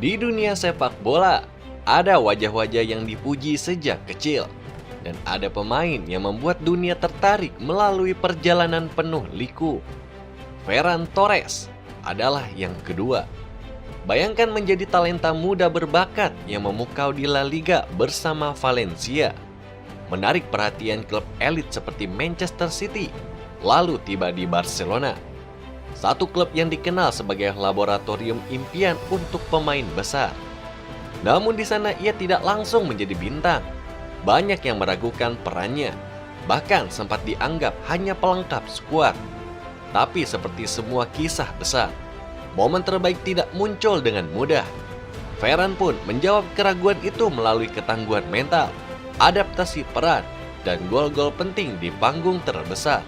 Di dunia sepak bola, ada wajah-wajah yang dipuji sejak kecil. Dan ada pemain yang membuat dunia tertarik melalui perjalanan penuh liku. Ferran Torres adalah yang kedua. Bayangkan menjadi talenta muda berbakat yang memukau di La Liga bersama Valencia. Menarik perhatian klub elit seperti Manchester City, lalu tiba di Barcelona. Satu klub yang dikenal sebagai laboratorium impian untuk pemain besar. Namun di sana ia tidak langsung menjadi bintang. Banyak yang meragukan perannya, bahkan sempat dianggap hanya pelengkap skuad. Tapi seperti semua kisah besar, momen terbaik tidak muncul dengan mudah. Ferran pun menjawab keraguan itu melalui ketangguhan mental, adaptasi peran, dan gol-gol penting di panggung terbesar.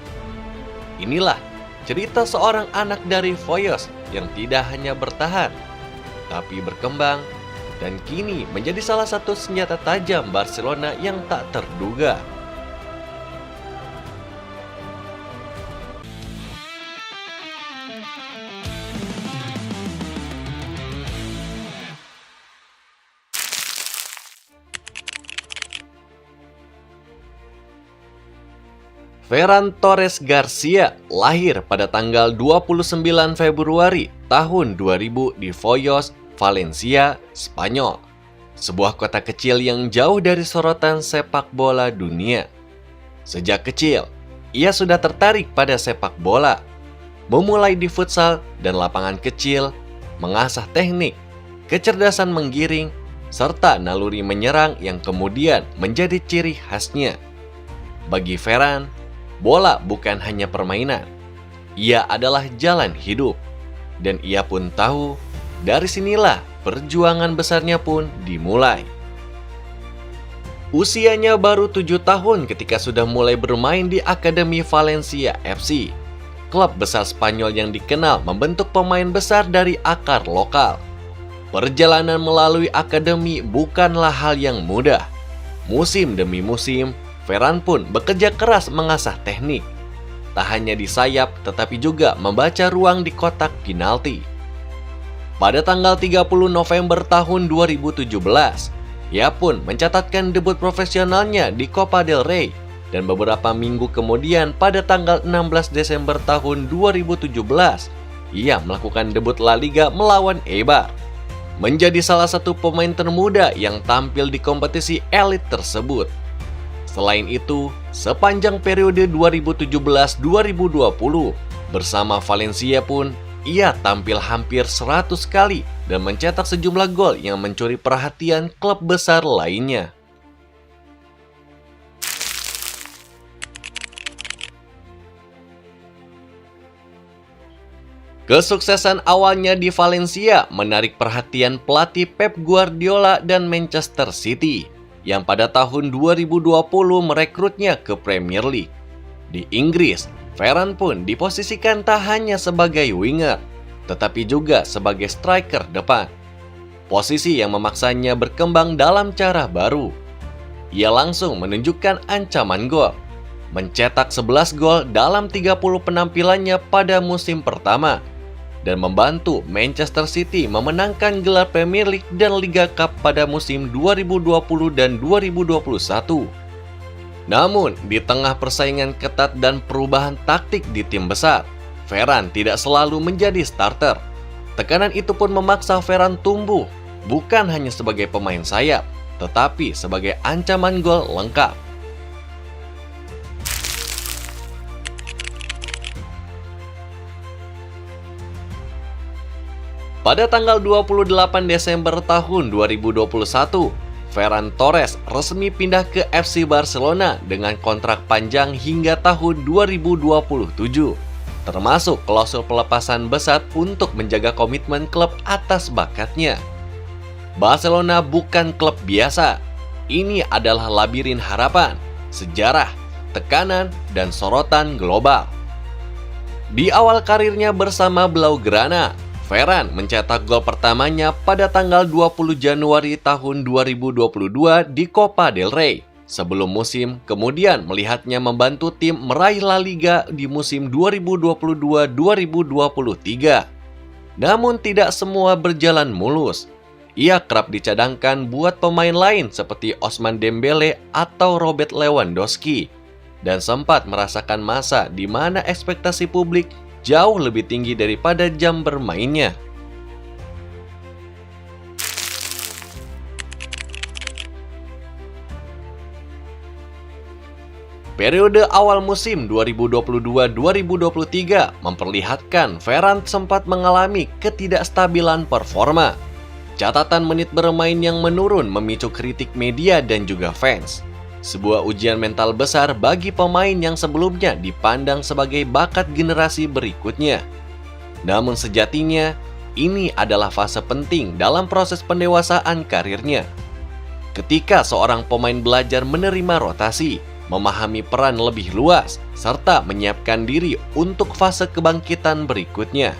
Inilah cerita seorang anak dari Foyos yang tidak hanya bertahan, tapi berkembang, dan kini menjadi salah satu senjata tajam Barcelona yang tak terduga. Ferran Torres Garcia lahir pada tanggal 29 Februari tahun 2000 di Foyos, Valencia, Spanyol. Sebuah kota kecil yang jauh dari sorotan sepak bola dunia. Sejak kecil, ia sudah tertarik pada sepak bola. Memulai di futsal dan lapangan kecil, mengasah teknik, kecerdasan menggiring, serta naluri menyerang yang kemudian menjadi ciri khasnya. Bagi Ferran, bola bukan hanya permainan, ia adalah jalan hidup. Dan ia pun tahu, dari sinilah perjuangan besarnya pun dimulai. Usianya baru 7 tahun ketika sudah mulai bermain di Akademi Valencia FC. Klub besar Spanyol yang dikenal membentuk pemain besar dari akar lokal. Perjalanan melalui akademi bukanlah hal yang mudah. Musim demi musim, Ferran pun bekerja keras mengasah teknik. Tak hanya di sayap, tetapi juga membaca ruang di kotak penalti. Pada tanggal 30 November tahun 2017, ia pun mencatatkan debut profesionalnya di Copa del Rey. Dan beberapa minggu kemudian pada tanggal 16 Desember tahun 2017, ia melakukan debut La Liga melawan Eibar. Menjadi salah satu pemain termuda yang tampil di kompetisi elit tersebut. Selain itu, sepanjang periode 2017-2020, bersama Valencia pun, ia tampil hampir 100 kali dan mencetak sejumlah gol yang mencuri perhatian klub besar lainnya. Kesuksesan awalnya di Valencia menarik perhatian pelatih Pep Guardiola dan Manchester City, yang pada tahun 2020 merekrutnya ke Premier League. Di Inggris, Ferran pun diposisikan tak hanya sebagai winger, tetapi juga sebagai striker depan. Posisi yang memaksanya berkembang dalam cara baru. Ia langsung menunjukkan ancaman gol, mencetak 11 gol dalam 30 penampilannya pada musim pertama, dan membantu Manchester City memenangkan gelar Premier League dan Liga Cup pada musim 2020 dan 2021. Namun, di tengah persaingan ketat dan perubahan taktik di tim besar, Ferran tidak selalu menjadi starter. Tekanan itu pun memaksa Ferran tumbuh, bukan hanya sebagai pemain sayap, tetapi sebagai ancaman gol lengkap. Pada tanggal 28 Desember tahun 2021, Ferran Torres resmi pindah ke FC Barcelona dengan kontrak panjang hingga tahun 2027, termasuk klausul pelepasan besar untuk menjaga komitmen klub atas bakatnya. Barcelona bukan klub biasa. Ini adalah labirin harapan, sejarah, tekanan, dan sorotan global. Di awal karirnya bersama Blaugrana, Ferran mencetak gol pertamanya pada tanggal 20 Januari tahun 2022 di Copa del Rey. Sebelum musim, kemudian melihatnya membantu tim meraih La Liga di musim 2022-2023. Namun tidak semua berjalan mulus. Ia kerap dicadangkan buat pemain lain seperti Ousmane Dembele atau Robert Lewandowski, dan sempat merasakan masa di mana ekspektasi publik jauh lebih tinggi daripada jam bermainnya. Periode awal musim 2022-2023 memperlihatkan Ferran sempat mengalami ketidakstabilan performa. Catatan menit bermain yang menurun memicu kritik media dan juga fans. Sebuah ujian mental besar bagi pemain yang sebelumnya dipandang sebagai bakat generasi berikutnya. Namun sejatinya, ini adalah fase penting dalam proses pendewasaan karirnya. Ketika seorang pemain belajar menerima rotasi, memahami peran lebih luas, serta menyiapkan diri untuk fase kebangkitan berikutnya.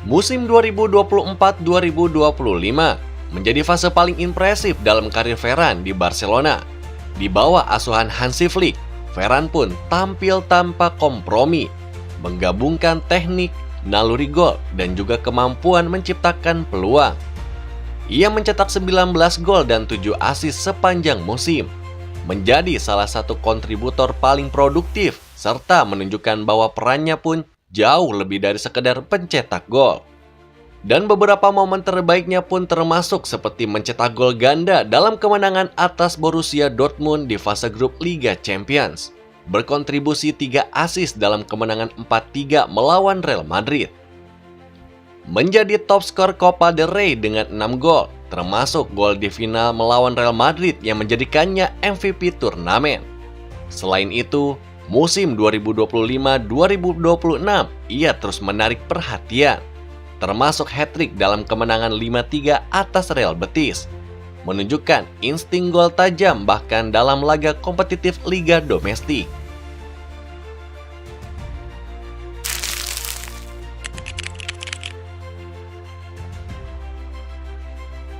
Musim 2024-2025 menjadi fase paling impresif dalam karir Ferran di Barcelona. Di bawah asuhan Hansi Flick, Ferran pun tampil tanpa kompromi, menggabungkan teknik, naluri gol, dan juga kemampuan menciptakan peluang. Ia mencetak 19 gol dan 7 assist sepanjang musim, menjadi salah satu kontributor paling produktif, serta menunjukkan bahwa perannya pun jauh lebih dari sekedar pencetak gol. Dan beberapa momen terbaiknya pun termasuk seperti mencetak gol ganda dalam kemenangan atas Borussia Dortmund di fase grup Liga Champions, berkontribusi 3 assist dalam kemenangan 4-3 melawan Real Madrid. Menjadi top skor Copa del Rey dengan 6 gol, termasuk gol di final melawan Real Madrid yang menjadikannya MVP turnamen. Selain itu, musim 2025-2026 ia terus menarik perhatian, termasuk hat-trick dalam kemenangan 5-3 atas Real Betis, menunjukkan insting gol tajam bahkan dalam laga kompetitif liga domestik.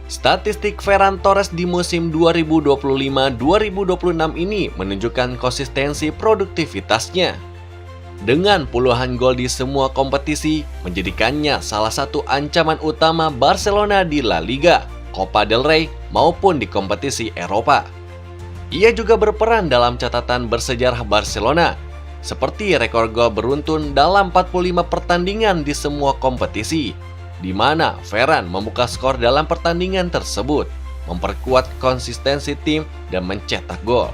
Statistik Ferran Torres di musim 2025-2026 ini menunjukkan konsistensi produktivitasnya. Dengan puluhan gol di semua kompetisi, menjadikannya salah satu ancaman utama Barcelona di La Liga, Copa del Rey, maupun di kompetisi Eropa. Ia juga berperan dalam catatan bersejarah Barcelona, seperti rekor gol beruntun dalam 45 pertandingan di semua kompetisi, di mana Ferran membuka skor dalam pertandingan tersebut, memperkuat konsistensi tim, dan mencetak gol.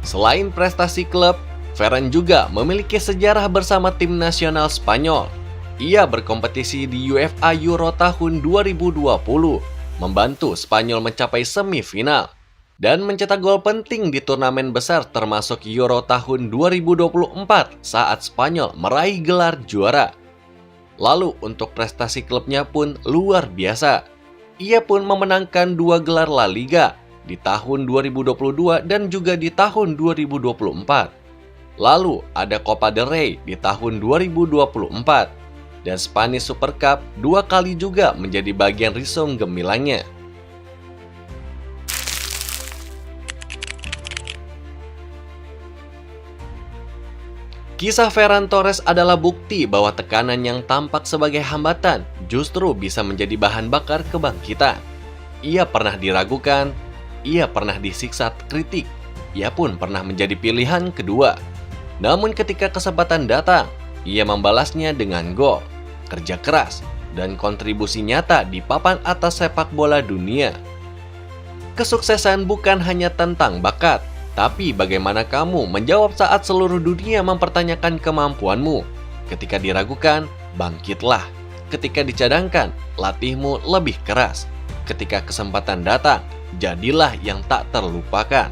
Selain prestasi klub, Ferran juga memiliki sejarah bersama tim nasional Spanyol. Ia berkompetisi di UEFA Euro tahun 2020, membantu Spanyol mencapai semifinal, dan mencetak gol penting di turnamen besar termasuk Euro tahun 2024 saat Spanyol meraih gelar juara. Lalu untuk prestasi klubnya pun luar biasa. Ia pun memenangkan 2 gelar La Liga di tahun 2022 dan juga di tahun 2024. Lalu ada Copa del Rey di tahun 2024 dan Spanish Super Cup 2 kali juga menjadi bagian risum gemilangnya. Kisah Ferran Torres adalah bukti bahwa tekanan yang tampak sebagai hambatan justru bisa menjadi bahan bakar kebangkitan. Ia pernah diragukan, ia pernah disiksa kritik, ia pun pernah menjadi pilihan kedua. Namun ketika kesempatan datang, ia membalasnya dengan gol, kerja keras, dan kontribusi nyata di papan atas sepak bola dunia. Kesuksesan bukan hanya tentang bakat, tapi bagaimana kamu menjawab saat seluruh dunia mempertanyakan kemampuanmu. Ketika diragukan, bangkitlah. Ketika dicadangkan, latihmu lebih keras. Ketika kesempatan datang, jadilah yang tak terlupakan.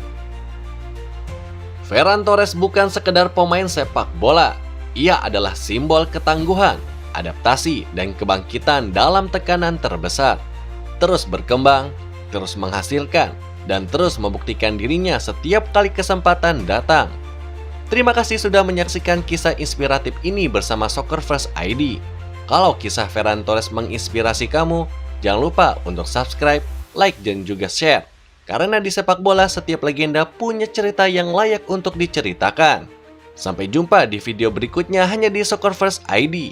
Ferran Torres bukan sekedar pemain sepak bola. Ia adalah simbol ketangguhan, adaptasi, dan kebangkitan dalam tekanan terbesar. Terus berkembang, terus menghasilkan, dan terus membuktikan dirinya setiap kali kesempatan datang. Terima kasih sudah menyaksikan kisah inspiratif ini bersama Soccer First ID. Kalau kisah Ferran Torres menginspirasi kamu, Jangan lupa untuk subscribe, like, dan juga share. Karena di sepak bola setiap legenda punya cerita yang layak untuk diceritakan. Sampai jumpa di video berikutnya hanya di Soccerverse ID.